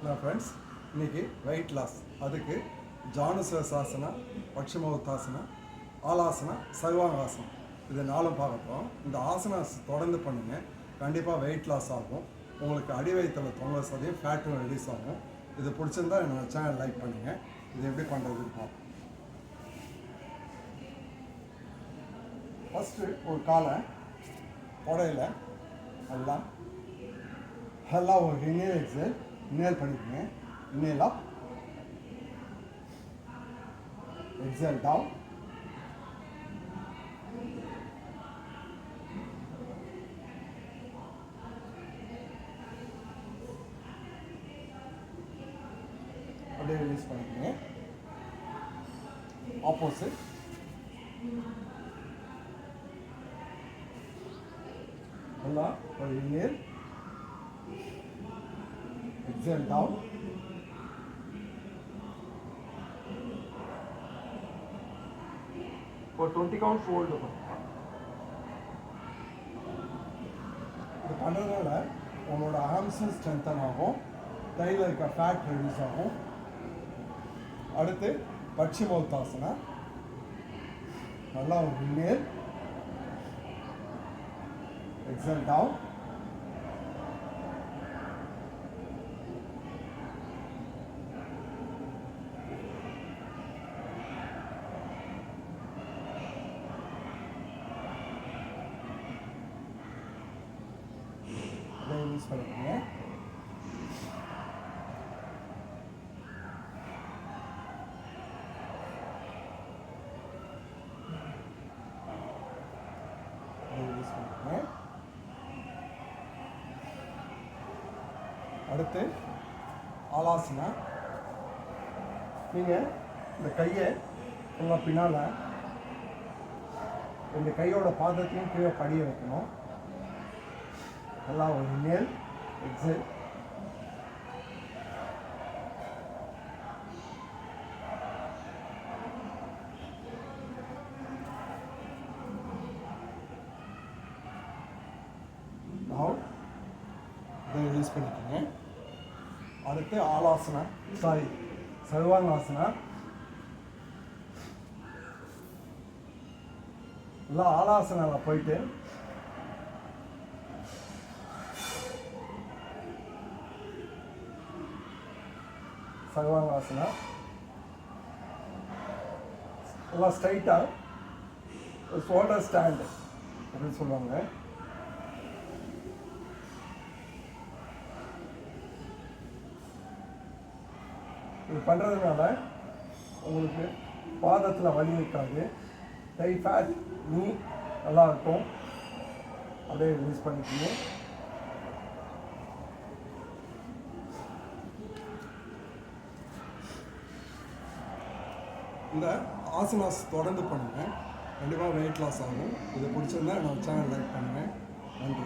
Friends, இன்றைக்கி weight loss அதுக்கு ஜானுசிரசாசனா, பட்சிமோத்தாசனா, ஆலாசனா, சர்வாங்காசனம் இது நாலும் பார்க்குறோம். இந்த ஆசனாஸ் தொடர்ந்து பண்ணுங்கள், கண்டிப்பாக வெயிட் லாஸ் ஆகும். உங்களுக்கு அடி வயிற்றில் 90% ஃபேட்டும் ரெடியூஸ் ஆகும். இது பிடிச்சிருந்தா என்னோடய சேனல் லைக் பண்ணுங்கள். இது எப்படி பண்ணுறதுன்னு பார்ப்போம். ஃபஸ்ட்டு ஒரு காலை உடையில நல்லா ஒரு இன்ஹேல் எக்ஸேல் இன்ஹேல் பண்ணிக்கோங்க. இன்ஹேல் அப், எக்ஸேல் டவுன், அப்படியே ரிலீஸ் பண்ணிக்கோங்க. ஆப்போசிட் நல்லா ஒரு inhale, exhale down, for 20 counts hold பண்ணுங்க. இது பண்ணுறதுனால உங்களோட ஆர்ம்ஸும் ஸ்ட்ரென்தன் ஆகும், தையில் இருக்க ஃபேட் ரெடியூஸ் ஆகும். அடுத்து பட்சிமோத்தாசனா, நல்லா ஒரு இன்ஹேல், exhale down, ரிலீஸ் பண்ணிக்கோங்க. ரிலீஸ் பண்ணிக்கோங்க. அடுத்து ஆலாசனா, நீங்கள் இந்த கையை உங்கள் பின்னால் இந்த கையோட பாதத்தையும் கீழே படிய வைக்கணும். நல்லா ஒரு இன்ஹேல், எக்ஸேல், டவுன், இதை ரிலீஸ் பண்ணிக்கோங்க. அடுத்து ஆலாசனா, சர்வாங்காசனா. நல்லா ஆலாசனாவில் போயிட்டு சர்வாங்காசனா, நல்லா ஸ்ட்ரைட்டாக ஷோல்டர் ஸ்டாண்டு அப்படின்னு சொல்லுவாங்க. இது பண்ணுறதுனால உங்களுக்கு பாதத்தில் வலி இருக்காது, டை ஃபேட் நீ நல்லாயிருக்கும். அப்படியே ரிலீஸ் பண்ணிக்கோங்க. இந்த ஆசனாஸ் தொடர்ந்து பண்ணுங்கள், கண்டிப்பாக வெயிட் லாஸ் ஆகும். இது பிடிச்சிருந்தா என்னோட சேனல் லைக் பண்ணுங்கள். நன்றி.